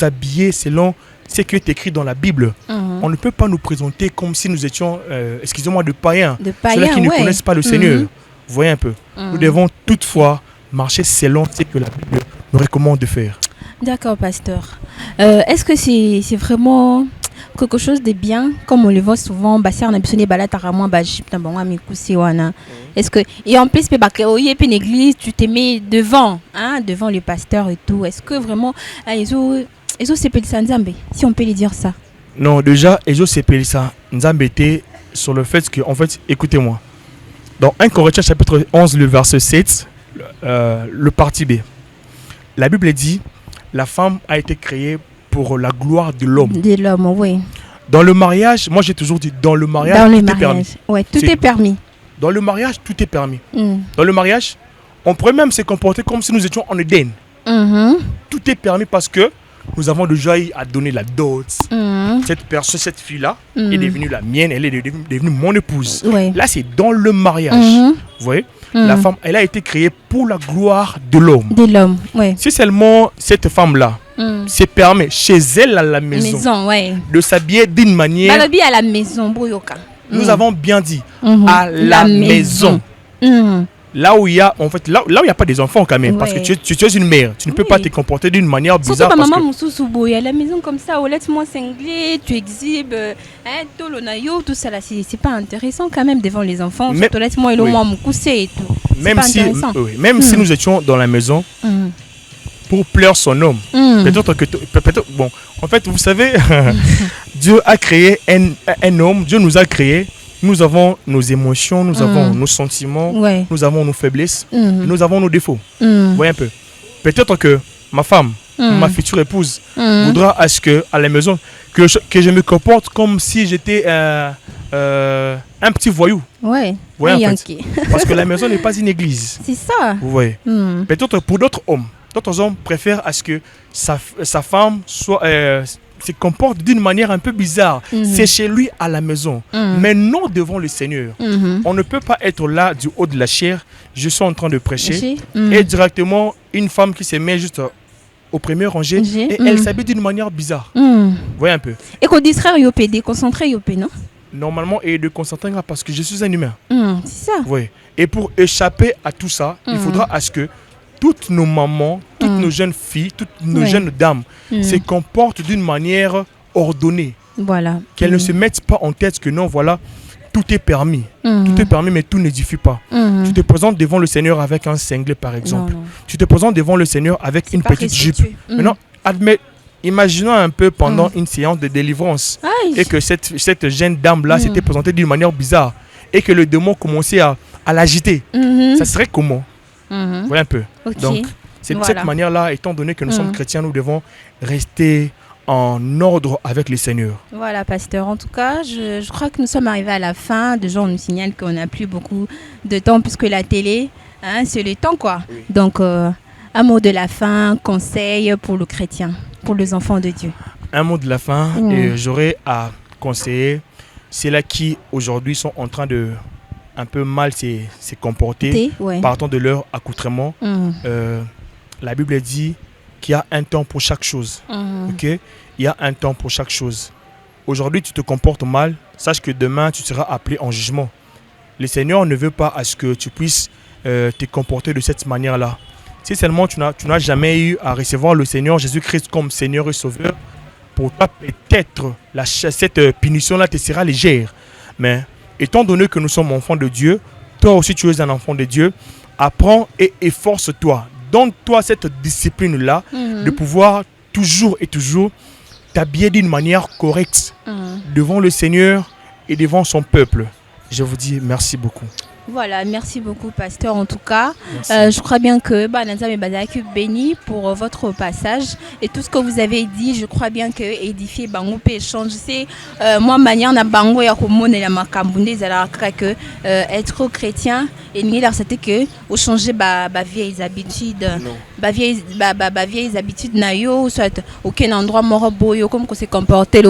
habiller selon ce qui est écrit dans la Bible. On ne peut pas nous présenter comme si nous étions, excusez-moi, de païens. Ceux qui ne connaissent pas le Seigneur. Vous voyez un peu. Nous devons toutefois marcher selon ce que la Bible nous recommande de faire. D'accord, pasteur. Est-ce que c'est vraiment quelque chose de bien, comme on le voit souvent, est-ce que, et en plus, une église, tu te mets devant le pasteur et tout. Est-ce que vraiment, si on peut le dire ça? Non, déjà, Ezo Sepelisa, Nzambe était sur le fait que, en fait, écoutez-moi. Dans 1 Corinthiens chapitre 11, le verset 7, le parti B, la Bible dit, la femme a été créée pour la gloire de l'homme. De l'homme, oui. Dans le mariage, moi j'ai toujours dit, dans le mariage, tout est permis. Ouais, tout est permis. Dans le mariage, tout est permis. Dans le mariage, on pourrait même se comporter comme si nous étions en Éden. Tout est permis parce que nous avons déjà eu à donner la dot. Cette fille-là est devenue la mienne, elle est devenue mon épouse. Ouais. Là, c'est dans le mariage. Vous voyez, la femme, elle a été créée pour la gloire de l'homme. De l'homme, oui. Si seulement cette femme-là se permet chez elle à la maison, de s'habiller d'une manière... à la maison, nous avons bien dit, à la maison. Là où il y a, en fait, là où il n'y a pas des enfants quand même, parce que tu es une mère, tu ne peux pas te comporter d'une manière bizarre. Surtout maman Moussou, à la maison comme ça, au laisse-moi cinglé, tu exhibes, tout ça là, c'est pas intéressant quand même devant les enfants. Surtout laisse-moi et moi me coucher et tout. Même si nous étions dans la maison pour plaire son homme, peut-être, bon, en fait, vous savez, Dieu a créé un homme, Dieu nous a créé. Nous avons nos émotions, nous avons nos sentiments, nous avons nos faiblesses, nous avons nos défauts. Vous voyez un peu. Peut-être que ma femme, ma future épouse, voudra à ce que à la maison que je me comporte comme si j'étais un petit voyou. Ouais, en fait. Parce que la maison n'est pas une église. C'est ça. Vous voyez. Peut-être pour d'autres hommes préfèrent à ce que sa femme soit se comporte d'une manière un peu bizarre. C'est chez lui à la maison, mais non devant le Seigneur. On ne peut pas être là du haut de la chair. Je suis en train de prêcher et directement une femme qui se met juste au premier rangé et elle s'habille d'une manière bizarre. Vous voyez un peu. Et qu'on distraire yopé, déconcentrer yopé, non? Normalement, et de concentrer parce que je suis un humain. C'est ça. Oui. Et pour échapper à tout ça, il faudra à ce que toutes nos mamans, toutes nos jeunes filles, toutes nos jeunes dames se comportent d'une manière ordonnée. Voilà. Qu'elles ne se mettent pas en tête que non, voilà, tout est permis. Tout est permis, mais tout n'édifie pas. Tu te présentes devant le Seigneur avec un cinglé, par exemple. Non. Tu te présentes devant le Seigneur avec une petite jupe. Maintenant, imaginons un peu pendant une séance de délivrance et que cette jeune dame-là s'était présentée d'une manière bizarre et que le démon commençait à l'agiter. Ça serait comment? Voilà un peu. Donc, c'est de cette manière-là, étant donné que nous sommes chrétiens, nous devons rester en ordre avec le Seigneur. Voilà, pasteur. En tout cas, je crois que nous sommes arrivés à la fin. Déjà, on nous signale qu'on n'a plus beaucoup de temps puisque la télé, c'est le temps, quoi. Oui. Donc, un mot de la fin, conseil pour le chrétien, pour les enfants de Dieu. Un mot de la fin, et j'aurais à conseiller ceux-là qui, aujourd'hui, sont en train de un peu mal se comporter partant de leur accoutrement. La Bible dit qu'il y a un temps pour chaque chose. Il y a un temps pour chaque chose. Aujourd'hui, tu te comportes mal, sache que demain, tu seras appelé en jugement. Le Seigneur ne veut pas à ce que tu puisses te comporter de cette manière-là. Si seulement tu n'as jamais eu à recevoir le Seigneur Jésus-Christ comme Seigneur et Sauveur, pour toi, peut-être cette punition-là te sera légère. Mais étant donné que nous sommes enfants de Dieu, toi aussi tu es un enfant de Dieu, apprends et efforce-toi. Donne-toi cette discipline-là de pouvoir toujours et toujours t'habiller d'une manière correcte devant le Seigneur et devant son peuple. Je vous dis merci beaucoup. Voilà, merci beaucoup, pasteur. En tout cas, je crois bien que Nzambe est béni pour votre passage et tout ce que vous avez dit. Je crois bien que édifier Bango peut changer. Moi, manière na Bango ya komone la makambunde zala que être chrétien et ni là c'était que au changer vieilles habitudes, vieilles habitudes na yo soit aucun endroit mort boyo comme qu'on se comporter